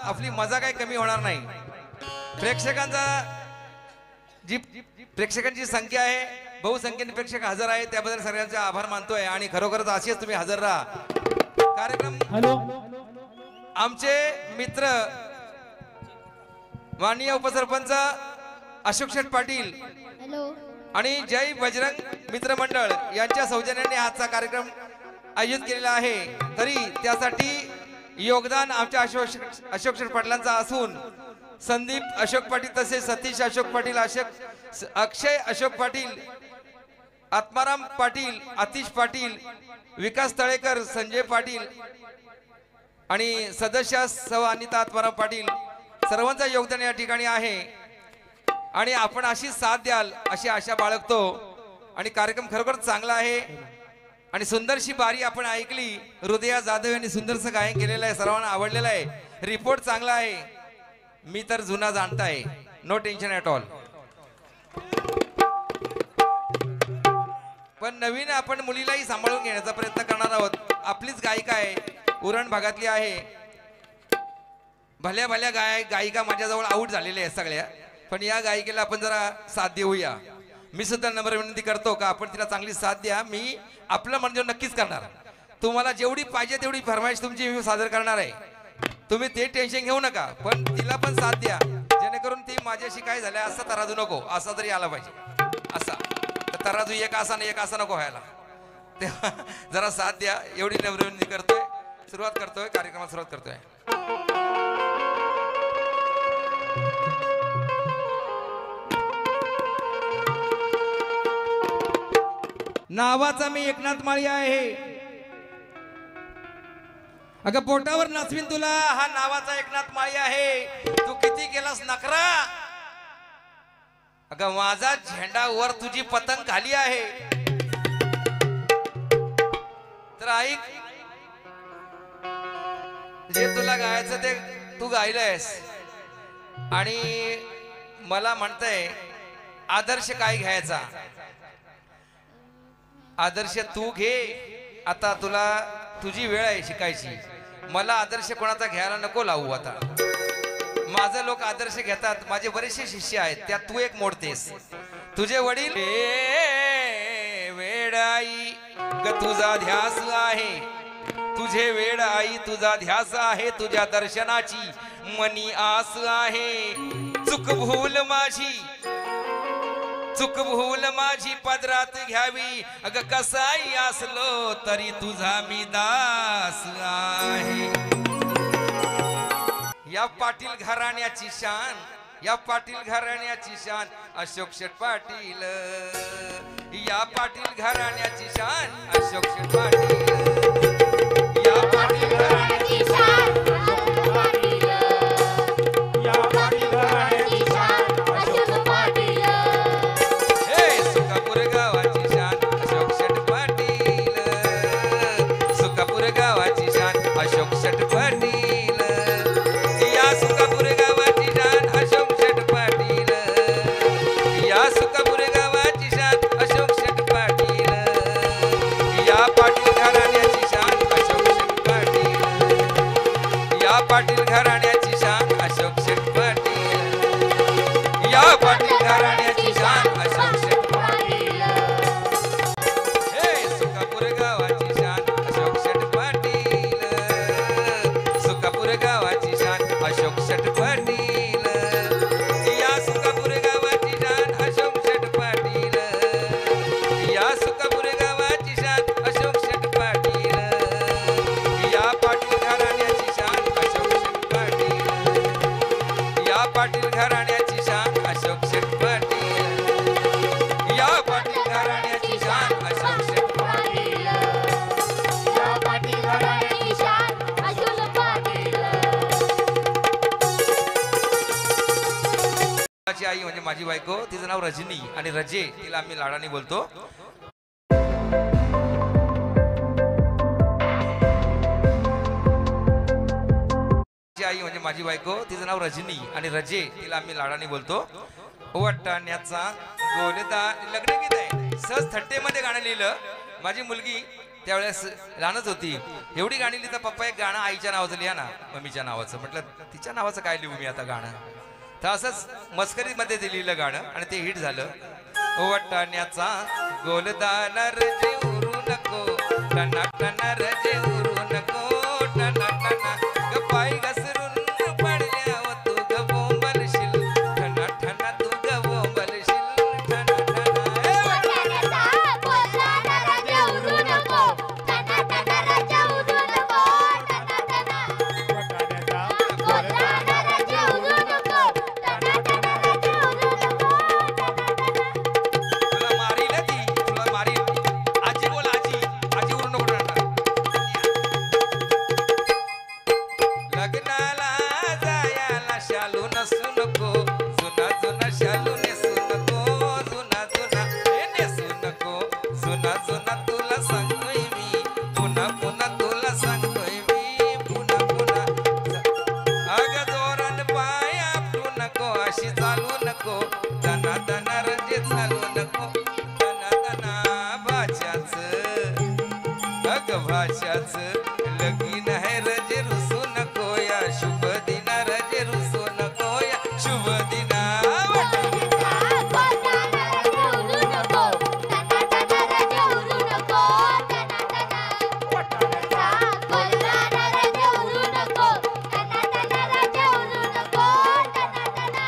आपली मजा काही कमी होणार नाही। प्रेक्षकांचा जी प्रेक्षकांची संख्या आहे, बहुसंख्येने प्रेक्षक हजर आहे, त्याबद्दल सगळ्यांचे आभार मानतोय आणि खरोखरच असेच तुम्ही हजर राहा। कार्यक्रम आमचे मित्र माननीय उपसरपंच अशोक शेठ पाटील आणि जय बजरंग मित्र मंडळ यांच्या सौजन्याने आजचा कार्यक्रम आयोजित केलेला आहे। तरी त्यासाठी योगदान आमच्या अशोक शेठ पाटलांचा असून संदीप अशोक पाटील तसेच सतीश अशोक पाटील, अक्षय अशोक पाटील, आत्माराम पाटील, आतिश पाटील, विकास तळेकर, संजय पाटील आणि सदस्य सौ अनिता आत्माराम पाटील सर्वांचा योगदान या ठिकाणी आहे आणि आपण अशी साथ द्याल अशी आशा बाळगतो। आणि कार्यक्रम खरोखर चांगला आहे आणि सुंदरशी बारी आपण ऐकली। हृदया जाधव यांनी सुंदरसं गायन केलेलं आहे, सर्वांना आवडलेलं आहे, रिपोर्ट चांगला आहे। मी तर जुना जाणताय, नो टेन्शन ॲट ऑल। पण नवीन आपण मुलीलाही सांभाळून घेण्याचा प्रयत्न करणार आहोत। आपलीच गायिका आहे, उरण भागातली आहे, भल्या भल्या गायिका माझ्याजवळ आऊट झालेल्या आहेत सगळ्या, पण या गायिकेला आपण जरा साथ देऊया। मी सुद्धा नम्र विनंती करतो का आपण तिला चांगली साथ द्या। मी आपलं म्हणजे नक्कीच करणार, तुम्हाला जेवढी पाहिजे तेवढी फरमाईश तुमची मी सादर करणार आहे, तुम्ही ते टेन्शन घेऊ नका, पण तिला पण साथ द्या जेणेकरून ती माझ्याशी काय झालं असं तराजू नको, असा तरी आला पाहिजे। असा तर तराजू एक असा नको व्हायला, तेव्हा जरा साथ द्या एवढी नम्र विनंती करतोय। सुरुवात करतोय, कार्यक्रमाला सुरुवात करतोय। नावाचा मी एकनाथ माळी आहे, अगं पोटावर नाचवीन तुला, हा नावाचा एकनाथ माळी आहे। तू किती केलास नखरा, अगं माझा झेंडा वर तुझी पतंग खाली आहे। तर ऐक, जे तुला गायचं ते तू गायलंयस आणि मला म्हणतंय आदर्श काय घ्यायचा, आदर्श तू घे। आता तुला तुझी वेळ आहे शिकायची, मला आदर्श कोणाचा घ्यायला नको लावू। आता माझे लोक आदर्श घेतात, माझे बरेचसे शिष्य आहेत, त्यात तू एक मोडतेस। तुझे वडील वेडाई ग तुझा ध्यास आहे, तुझे वेड आई तुझा ध्यास आहे, तुझ्या दर्शनाची मनी आस आहे। चूक भूल माझी पदरात घ्यावी, अग कसाई असलो तरी तुझा मी दास आहे। या पाटील घराण्याची शान, या पाटील घराण्याची शान अशोक शेठ पाटील, या पाटील घराण्याची शान अशोक शेठ पाटील, या पाटील घराण्याची शान अशोक पाटील, या पाटील घराण्याची शान अशोक पाटील, हे सुकापूर गावाची शान अशोक शेठ पाटील, सुकापूर गावाची शान अशोक शेठ पाटील, या सुकापूर गावाची शान अशोक शेठ पाटील, या सुकापूर गावाची शान अशोक शेठ पाटील, या पाटील घराण्याची शान अशोक शेठ पाटील, या पाटील घराण्याची शान अशोक शेठ पाटील, या पाटील घराण्याची शान अशोक शेठ पाटील, हे सुकापूर गावाची शान अशोक शेठ पाटील, सुकापूर गावाची शान अशोक शेठ पाटील, या सुकापूर गावाची शान अशोक शेठ पाटील, या सुकापूर गावाची शान अशोक शेठ पाटील, या पाटील घराण्याची शान अशोक शेठ पाटील, या पाटील घराण्याची शान अशोक शेठ पाटील, या पाटील घराण्याची शान अशोक शेठ पाटील, या पाटील घराण्याची शान अशोक पाटील। माझी आई म्हणजे माझी बायको, तिचं नाव रजनी आणि रजे तिला आम्ही लाडाने बोलतो। आई म्हणजे माझी बायको, तिचं नाव रजनी आणि रजे तिला आम्ही लाडाने बोलतो। वाटाण्याचा गोलदा लग्न गीत आहे, सहज थट्टेमध्ये गाणं लिहिलं। माझी मुलगी त्यावेळेस लहानच होती. एवढी गाणी लिहिता पप्पा एक गाणं आईच्या नावाचं लिहा ना, मम्मीच्या नावाचं. म्हटलं तिच्या नावाचं काय लिहू मी आता गाणं. तर असंच मस्करीमध्ये ते लिहिलं गाणं आणि ते हिट झालं. वटाण्याचा गोलदाना रजे उरू नको, टना टना रजे उरू नको, टना टना ग पाय घसरून पडल्यावर तू ग बोंबलशील, टना टना तू ग बोंबलशील, टना टना. वटाण्याचा गोलदाना रजे उरू नको, टना टना रजे उरू नको, टना टना. वटाण्याचा गोलदाना रजे उरू नको, टना टना रजे उरू नको, टना टना. तुला मारील ती, तुला मारील. आजी बोल, आजी आजी उरू नको टना. लग्नाला जायला शालू नसू नको, जुना जुना शालू नेसू नको, जुना जुना हे नेसू नको, जुना जुना तुला सांगतोय मी, पुन्हा पुन्हा तुला सांगतोय मी, पुन्हा पुन्हा. अग जोरान पाय आपटू नको, अशी चालू नको, दना दना रंजे चालू नको, दना दना. भाच्याच अग भाच्याच लगीन आहे रजे रुसू नको, या शुभ दिना रजे रुसू नको, या शुभ दिना. वटाण्याचा गोलदाना रजे उरू नको, टना टना रजे उरू नको, टना टना. वटाण्याचा गोलदाना रजे उरू नको, टना टना रजे उरू नको, टना टना.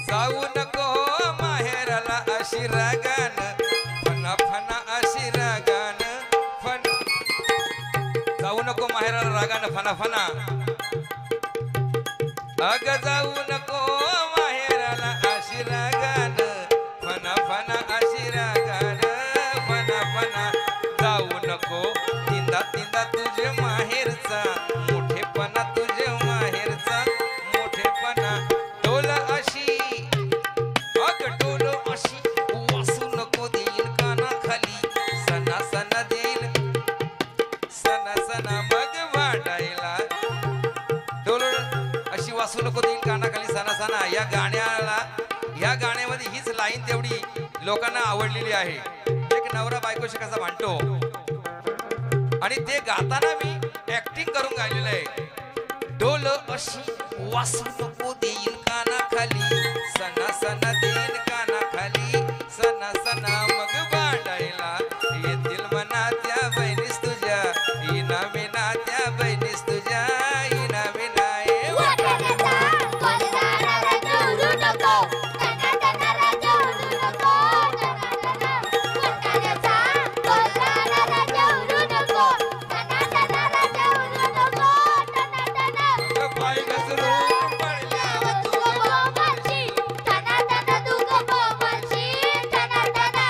जाऊ नको माहेराला अशी रागान, फना फना अशी रागान, फन. जाऊ नको माहेराला रागान फना फना. अग जाऊ नको माहेराला अशी रागान, फना फना अशी रागान, फना फना. जाऊ नको तिंदा तिंदा तुझे माहेरचा मोठेपणा, तुझे माहेरचा मोठेपणा. डोल अशी अग डोल अशी वासू नको, देईल काना खाली, सणा सणा देईल, सणा सणा मग भांडायला. डोल अशी वासू नको, देईल काना खाली, सणा सणा. या गाण्यामध्ये हीच लाईन तेवढी लोकांना आवडलेली आहे. एक नवरा बायकोशी कसा भांडतो आणि ते गाताना मी ऍक्टिंग करून गायलेलं आहे. डोल अशी वासू नको, देईल काना खाली, सणा सणा देईल काना खाली, सणा सणा मग भांडायला येतील मना त्या बहिणीस तुझ्या, इना विना त्या बहिणीस तुझ्या, इना विना. वटाण्याचा गोलदाना रजे उरू नको, टना टना रजे उरू नको, टना टना. वटाण्याचा गोलदाना रजे उरू नको, टना टना रजे उरू नको, टना टना. पाय घसरून पडल्यावर तू ग बोंबलशील, टना टना तू ग बोंबलशील, टना टना.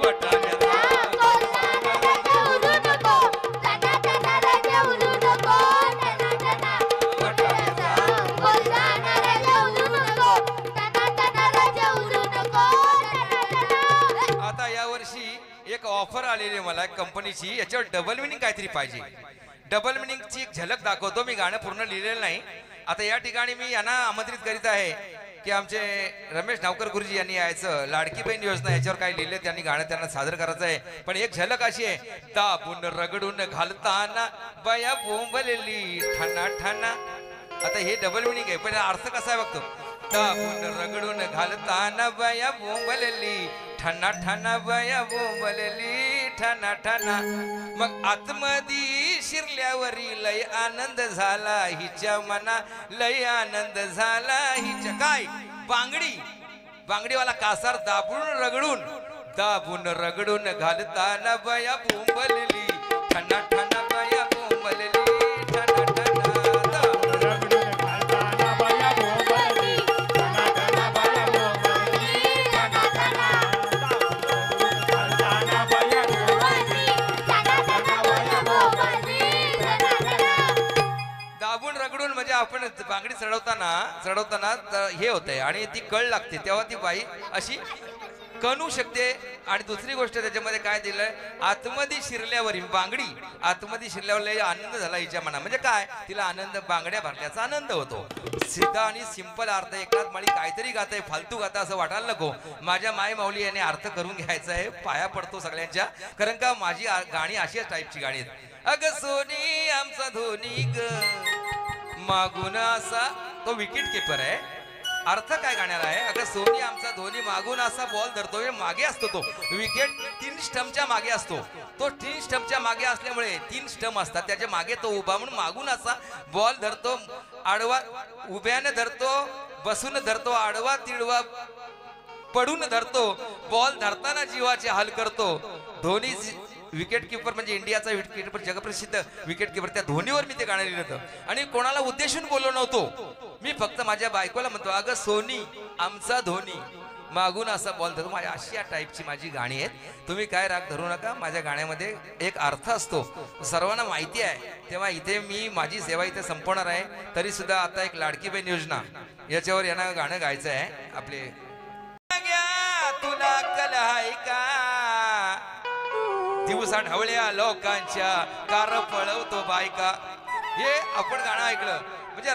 वटाण्याचा गोलदाना रजे उरू नको, टना टना रजे उरू नको, टना टना. वटाण्याचा गोलदाना रजे उरू नको, टना टना रजे उरू नको, टना टना. आता या वर्षी एक ऑफर आलेली आहे मला कंपनीची. याच्यावर डबल मिनिंग काहीतरी पाहिजे. डबल मिनिंगची एक झलक दाखवतो. मी गाणं पूर्ण लिहिलेलं नाही. आता या ठिकाणी मी यांना आमंत्रित करीत आहे की आमचे रमेश नावकर गुरुजी यांनी यायचं. लाडकी बहीण योजना याच्यावर काय लिहिले त्यांनी गाणं त्यांना सादर करायचं आहे. पण एक झलक अशी आहे. दाबून रगडून घालताना बया बोंबलेली ठाणा ठाणा. आता हे डबल मिनिंग आहे पण अर्थ कसा आहे बघतो. दाबून रगडून घालताना बया बोंबलेली ठाणा ठाणा, बया बोंबलेली ठाणा ठाणा. मग आतमधी शिरल्यावरी लय आनंद झाला हिच्या मना, लय आनंद झाला हिच्या. काय बांगडीवाला कासार दाबून रगडून घालताना बया बोंबलेली ठाणा ठाणा, बया बोंबलेली ठाणा ठाणा. दाबून रगडून म्हणजे आपण बांगडी चढवताना हे होतंय आणि ती कळ लागते तेव्हा ती बाई अशी कणू शकते. आणि दुसरी गोष्ट त्याच्यामध्ये काय दिलंय, आतमध्ये शिरल्यावर ही बांगडी आतमध्ये शिरल्यावर लय आनंद झाला हिच्या मना. म्हणजे काय, तिला आनंद, बांगड्या भरल्याचा आनंद होतो. सिद्धा आणि सिंपल अर्थ. एकनाथ माळी काहीतरी गाताय, फालतू गाता असं वाटायला नको. माझ्या माय माऊली याने अर्थ करून घ्यायचा आहे. पाया पडतो सगळ्यांच्या, कारण का माझी गाणी अशाच टाईपची गाणी आहेत. अग सोनी आमचा धोनी ग मागून असा, तो विकेट किपर आहे. अर्थ काय गाण्याला आहे, अगं सोनी आमचा धोनी मागून असा बॉल धरतोय. मागे असतो तो विकेट, 3 स्टंपच्या मागे असतो तो. 3 स्टंपच्या मागे असल्यामुळे 3 स्टंप असतात, त्याच्या मागे तो उभा म्हणून मागून असा बॉल धरतो. आडवा उभ्याने धरतो, बसून धरतो, आडवा तिडवा पडून धरतो. बॉल धरताना जीवाचे हाल करतो. धोनी विकेट किपर म्हणजे इंडियाचा विकेट किपर, जगप्रसिद्ध विकेट किपर. त्या धोनीवर मी ते गाणं लिहिलं होतं आणि कोणाला उद्देशून बोललो नव्हतो. मी फक्त माझ्या बायकोला म्हणतो, अगं सोनी आमचा धोनी मागून असा बॉल धरतो. माझ्या अशा टाईपची माझी गाणी आहेत. तुम्ही काय राग धरू नका. माझ्या गाण्यामध्ये एक अर्थ असतो, सर्वांना माहिती आहे. तेव्हा इथे मी माझी सेवा इथे संपवणार आहे. तरी सुद्धा आता एक लाडकी बहीण योजना याच्यावर यांना गाणं गायचं आहे. आपले तुला कल आहे का, दिवसा ढवळ्या लोकांच्या कार पळवतो बायका. हे आपण गाणं ऐकलं म्हणजे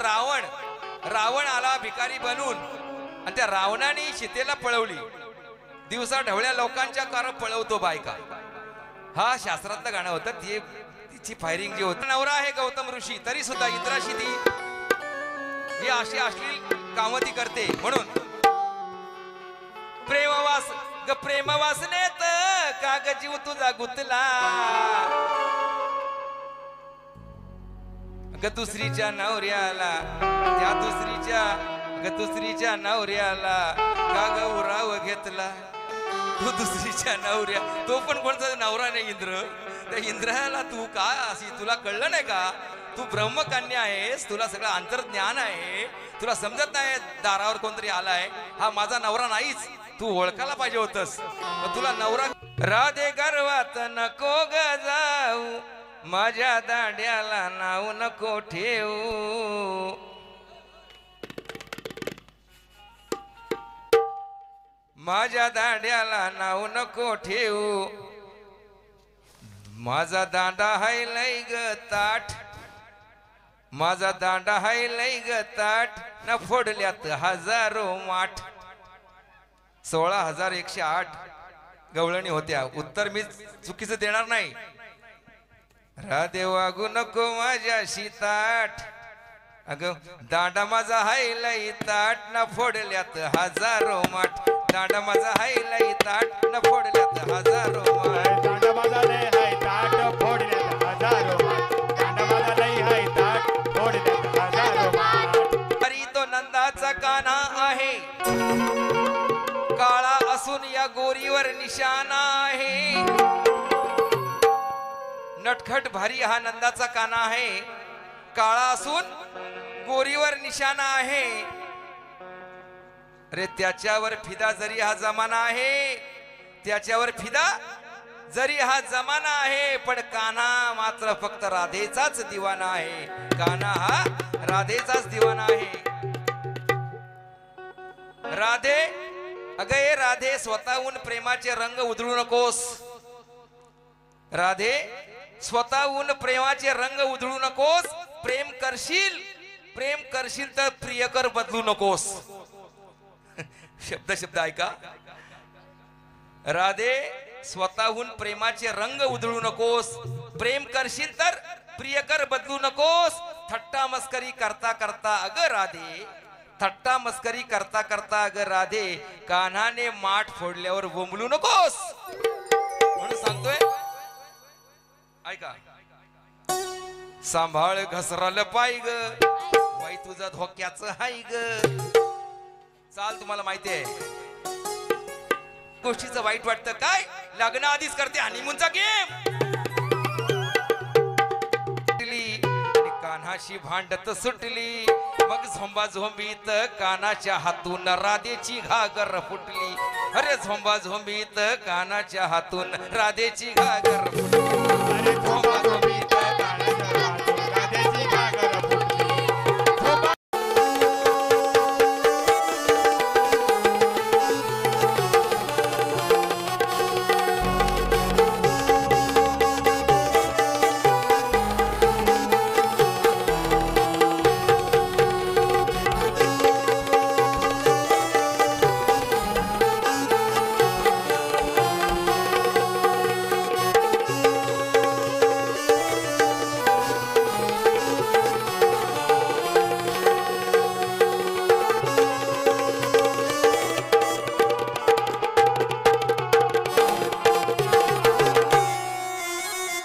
रावण आला भिकारी बनून आणि त्या रावणाने सीतेला पळवली. दिवसा ढवळ्या लोकांच्या कार पळवतो बायका. हा शास्त्रातलं गाणं होतं. तिची फायरिंग जी होती. नवरा आहे गौतम ऋषी, तरी सुद्धा इंद्राशी ती ही अशी अश्लील कामं ती करते. म्हणून प्रेम वासनेत काग जीव तुझा गुतला, ग दुसरीच्या नवऱ्याला, त्या दुसरीच्या नवऱ्याला काग उराव घेतला. तू दुसरीच्या नवऱ्या, तो पण कोणता नवरा नाही इंद्र. त्या इंद्राला तू का अशी, तुला कळलं नाही का, तू ब्रह्मकन्या आहेस, तुला सगळं अंतर्ज्ञान आहे, तुला समजत नाही दारावर कोणतरी आलाय, हा माझा नवरा नाहीच, तू ओळखायला पाहिजे होतस. तुला नवरा. राधे गर्वात नको ग जाऊ, माझ्या दांड्याला नाव नको ठेवू, माझ्या दांड्याला नाव नको ठेवू, माझा दांडा हाय लय ग ताट, माझा दांडा हाय लय ग ताट, न फोडल्यात हजारो माठ. 16,108 गवळणी होत्या. उत्तर मी चुकीचं देणार नाही. राधे वागू नको माझ्याशी ताट, अगं दांडा माझा हाय लय ताट, न फोडल्यात हजारो माठ. दांडा माझा हाय लय ताट, न फोडल्यात हजारो माठ. दांडा माझा लय हाय ताट, फोडल्यात हजारो माठ. दांडा माझा लय हाय ताट, फोडल्यात हजारो माठ. अरे तो नंदाचा कान्हा आहे, काळा असून या गोरीवर निशाणा आहे. नटखट भारी हा नंदाचा कान्हा आहे, काळा असून गोरीवर निशाणा आहे. अरे त्याच्यावर फिदा जरी हा जमाना आहे, त्याच्यावर फिदा जरी हा जमाना आहे, पण कान्हा मात्र फक्त राधेचाच दिवाना आहे. कान्हा हा राधेचाच दिवाना आहे. राधे, अगं ये राधे, स्वतःहून प्रेमाचे रंग उधळू नकोस. राधे, स्वतःहून प्रेमाचे रंग उधळू नकोस. प्रेम करशील तर प्रियकर बदलू नकोस. शब्द ऐका. राधे, स्वतःहून प्रेमाचे रंग उधळू नकोस. प्रेम करशील तर प्रियकर बदलू नकोस. थट्टा मस्करी करता करता अगं राधे, थट्टा मस्करी करता करता अगं राधे, कान्हाने माठ फोडल्यावर बोंबलू नकोस. म्हणून सांगतोय ऐका. सांभाळ घसराल पाय ग, वाई तुझं धोक्याचं हाय ग. चाल, तुम्हाला माहिती आहे गोष्टीचं वाईट वाटतं काय, लग्न आधीच करते हनीमूनचा गेम. कान्हाशी भांडत सुटली, मग झोंबा झोंबीत कानाच्या हातून राधेची घागर फुटली. अरे झोंबा झोंबीत कानाच्या हातून राधेची घागर फुटली.